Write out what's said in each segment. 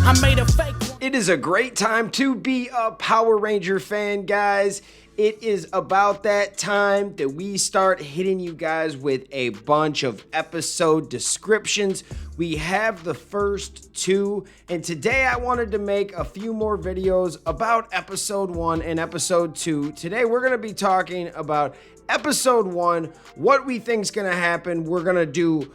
I made a fake one. It is a great time to be a Power Ranger fan, guys. It is about that time that we start hitting you guys with a bunch of episode descriptions. We have the first two, and today I wanted to make a few more videos about episode 1 and episode 2. Today we're going to be talking about episode 1, what we think is going to happen. We're going to do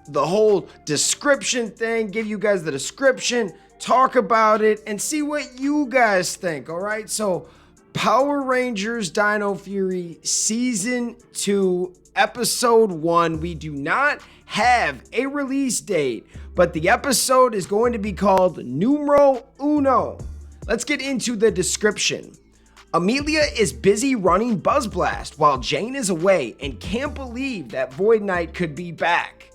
the whole description thing, give you guys the description, talk about it, and see what you guys think, all right? So, Power Rangers Dino Fury Season 2, Episode 1. We do not have a release date, but the episode is going to be called Numero Uno. Let's get into the description. Amelia is busy running Buzz Blast while Jane is away and can't believe that Void Knight could be back.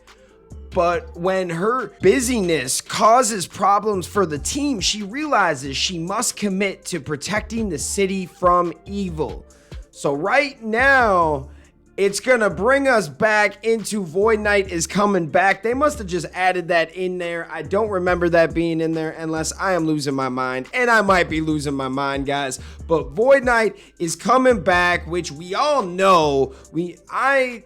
But when her busyness causes problems for the team, she realizes she must commit to protecting the city from evil. So right now, it's gonna bring us back into Void Knight is coming back. They must have just added that in there. I don't remember that being in there unless I am losing my mind, and I might be losing my mind, guys. But Void Knight is coming back, which we all know. I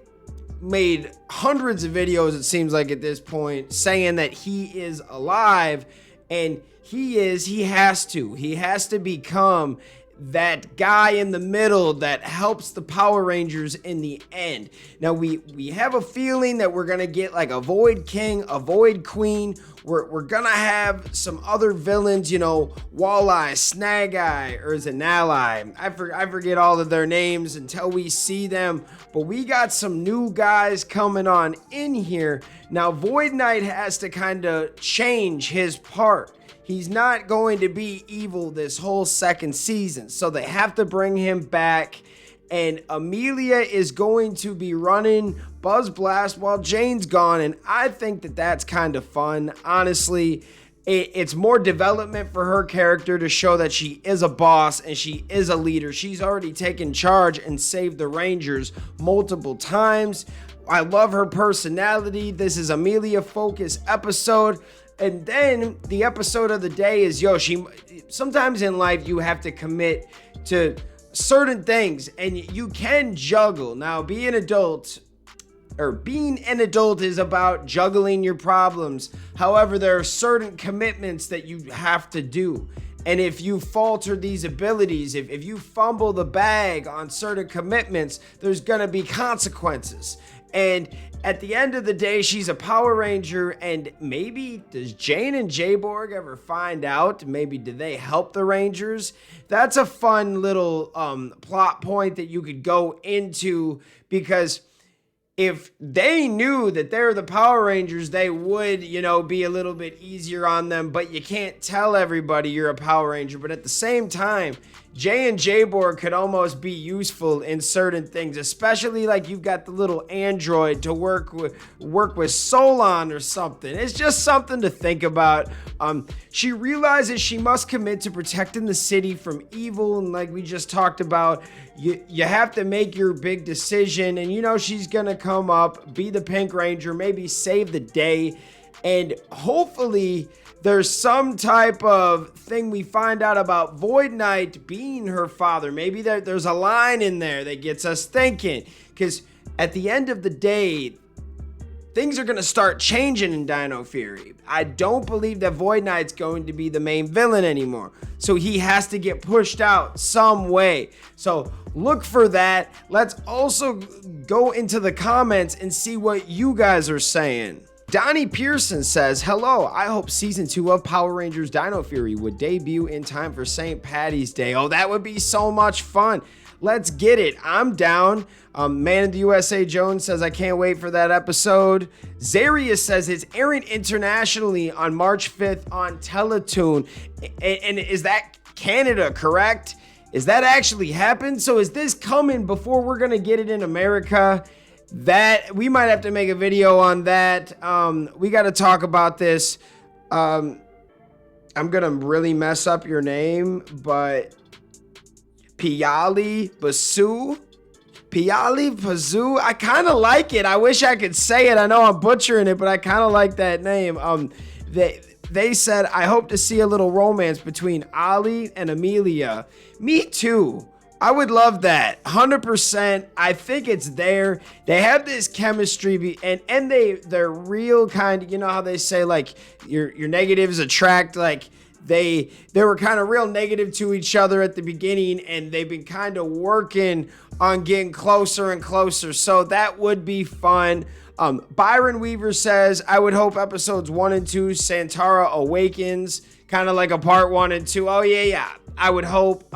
made hundreds of videos, it seems like at this point, saying that he is alive, and he has to become that guy in the middle that helps the Power Rangers in the end. Now we have a feeling that we're gonna get like a Void King, a Void Queen. We're gonna have some other villains, you know, Walleye, Snag Eye, or is it Nally? I forget all of their names until we see them, but we got some new guys coming on in here. Now Void Knight has to kind of change his part. He's not going to be evil this whole second season, so they have to bring him back. And Amelia is going to be running Buzz Blast while Jane's gone, and I think that that's kind of fun. Honestly, it's more development for her character to show that she is a boss and she is a leader. She's already taken charge and saved the Rangers multiple times. I love her personality. This is Amelia focused episode. And then the episode of the day is, sometimes in life you have to commit to certain things and you can juggle. Now, being an adult is about juggling your problems. However, there are certain commitments that you have to do. And if you falter these abilities, if you fumble the bag on certain commitments, there's gonna be consequences. And at the end of the day, she's a Power Ranger, and maybe does Jane and Jayborg ever find out? Maybe do they help the Rangers? That's a fun little plot point that you could go into, because if they knew that they're the Power Rangers, they would, be a little bit easier on them, but you can't tell everybody you're a Power Ranger. But at the same time, Jay and Jayborg could almost be useful in certain things, especially like you've got the little android to work with Solon or something. It's just something to think about. She realizes she must commit to protecting the city from evil, and like we just talked about, you have to make your big decision, and she's gonna come up, be the Pink Ranger, maybe save the day, and hopefully there's some type of thing we find out about Void Knight being her father. Maybe there's a line in there that gets us thinking, because at the end of the day, things are going to start changing in Dino Fury. I don't believe that Void Knight's going to be the main villain anymore, so he has to get pushed out some way. So look for that. Let's also go into the comments and see what you guys are saying. Donnie Pearson says, hello, I hope season 2 of Power Rangers Dino Fury would debut in time for St. Paddy's Day. Oh, that would be so much fun. Let's get it. I'm down. Man of the USA Jones says, I can't wait for that episode. Zarius says it's airing internationally on March 5th on Teletoon. And is that Canada, correct? Is that actually happened? So is this coming before we're going to get it in America? That we might have to make a video on that. We got to talk about this. I'm gonna really mess up your name, but Piali Basu, I kind of like it. I wish I could say it. I know I'm butchering it, but I kind of like that name. they said, I hope to see a little romance between Ali and Amelia. Me too. I would love that. 100%. I think it's there. They have this chemistry and they're real kind of, you know how they say like your negatives attract, like they were kind of real negative to each other at the beginning, and they've been kind of working on getting closer and closer. So that would be fun. Byron Weaver says, I would hope episodes 1 and 2, Santara Awakens, kind of like a part 1 and 2. Oh yeah. I would hope.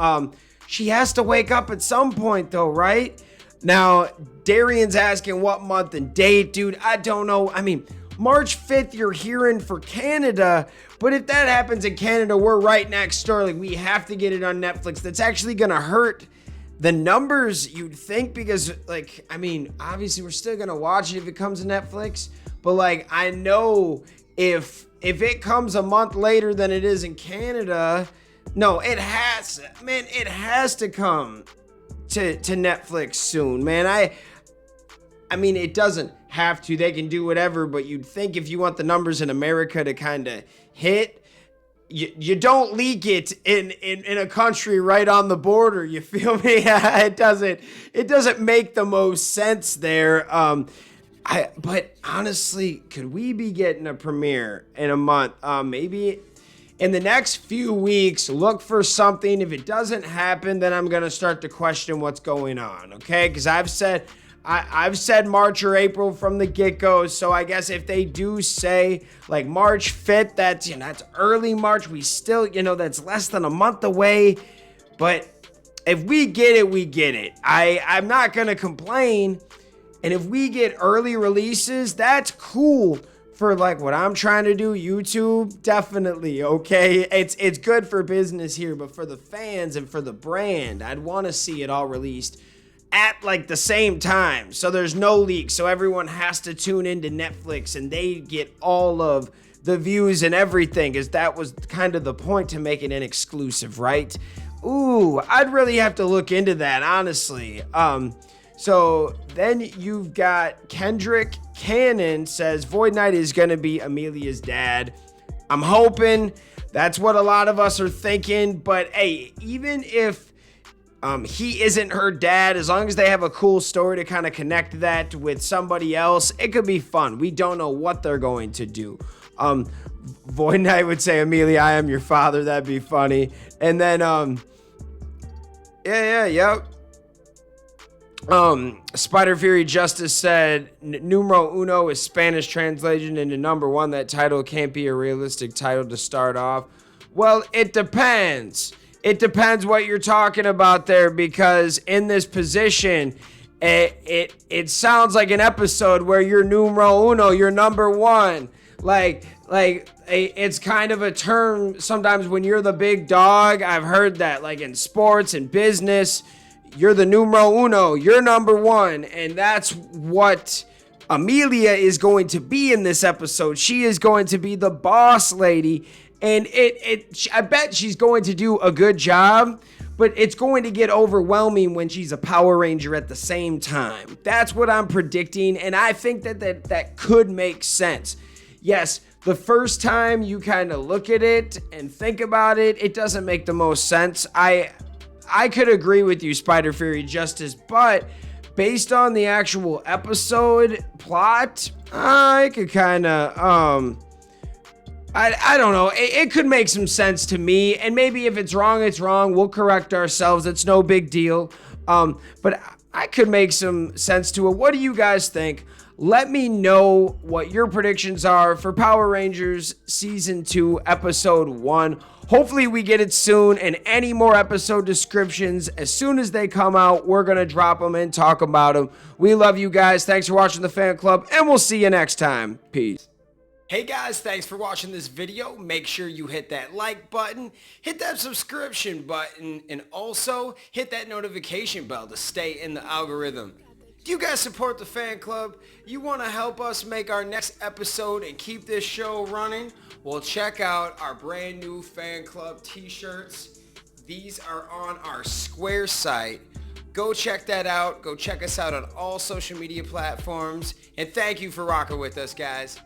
She has to wake up at some point though, right? Now, Darian's asking what month and date, dude. I don't know. I mean, March 5th, you're hearing for Canada, but if that happens in Canada, we're right next door. Like, we have to get it on Netflix. That's actually gonna hurt the numbers, you'd think, because, like, I mean, obviously we're still gonna watch it if it comes to Netflix, but like, I know if it comes a month later than it is in Canada, no, it has to come to Netflix soon, man. I mean, it doesn't have to. They can do whatever, but you'd think if you want the numbers in America to kind of hit, you don't leak it in a country right on the border. You feel me? It doesn't make the most sense there. But honestly, could we be getting a premiere in a month? Maybe in the next few weeks. Look for something. If it doesn't happen, then I'm gonna start to question what's going on. Okay, because I've said March or April from the get-go. So I guess if they do say like March 5th, that's early March. We still, that's less than a month away. But if we get it, we get it. I'm not gonna complain. And if we get early releases, that's cool. For like what I'm trying to do, YouTube, definitely, okay? It's good for business here, but for the fans and for the brand, I'd want to see it all released at like the same time. So there's no leaks, so everyone has to tune into Netflix and they get all of the views and everything, because that was kind of the point to make it an exclusive, right? Ooh, I'd really have to look into that, honestly. So then you've got Kendrick Cannon says Void Knight is going to be Amelia's dad. I'm hoping that's what a lot of us are thinking. But hey, even if he isn't her dad, as long as they have a cool story to kind of connect that with somebody else, it could be fun. We don't know what they're going to do. Void Knight would say, Amelia, I am your father. That'd be funny. And then, yep. Spider Fury Justice said Numero Uno is Spanish translation into number 1. That title can't be a realistic title to start off. Well, it depends. It depends what you're talking about there, because in this position, it sounds like an episode where you're numero uno, you're number 1. Like it's kind of a term sometimes when you're the big dog. I've heard that, like in sports and business. You're the numero uno, you're number 1, and that's what Amelia is going to be in this episode. She is going to be the boss lady, and I bet she's going to do a good job, but it's going to get overwhelming when she's a Power Ranger at the same time. That's what I'm predicting, and I think that could make sense. Yes, the first time you kind of look at it and think about it, it doesn't make the most sense. I could agree with you, Spider Fury Justice, but based on the actual episode plot, I could kind of, I don't know. It could make some sense to me, and maybe if it's wrong, it's wrong. We'll correct ourselves. It's no big deal. But I could make some sense to it. What do you guys think? Let me know what your predictions are for Power Rangers Season 2, Episode 1. Hopefully we get it soon, and any more episode descriptions, as soon as they come out, we're going to drop them and talk about them. We love you guys. Thanks for watching the Fan Club, and we'll see you next time. Peace. Hey guys, thanks for watching this video. Make sure you hit that like button, hit that subscription button, and also hit that notification bell to stay in the algorithm. Do you guys support the Fan Club? You want to help us make our next episode and keep this show running? Well, check out our brand new Fan Club t-shirts. These are on our Square site. Go check that out. Go check us out on all social media platforms. And thank you for rocking with us, guys.